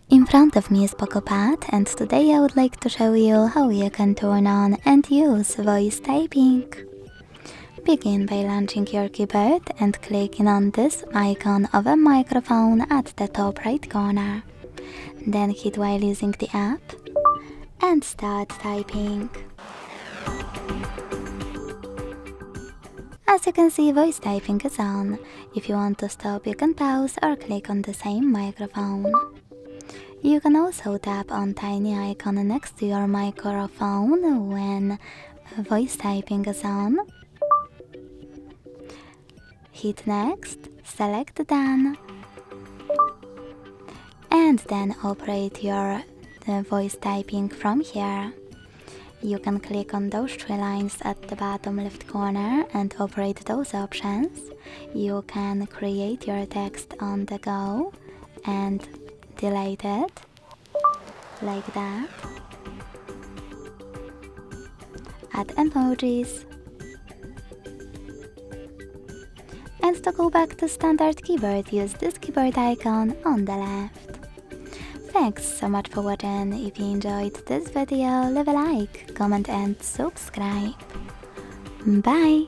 In front of me is PocoPad, and today I would like to show you how you can turn on and use voice typing. Begin by launching your keyboard and clicking on this icon of a microphone at the top right corner. Then hit while using the app and start typing. As you can see, voice typing is on. If you want to stop, you can pause or click on the same microphone. You can also tap on tiny icon next to your microphone when voice typing is on. Hit next, select done, and then operate your voice typing from here. You can click on those three lines at the bottom left corner and operate those options. You can create your text on the go and delete it, like that. Add emojis. And to go back to standard keyboard, use this keyboard icon on the left. Thanks so much for watching. If you enjoyed this video, leave a like, comment and subscribe. Bye!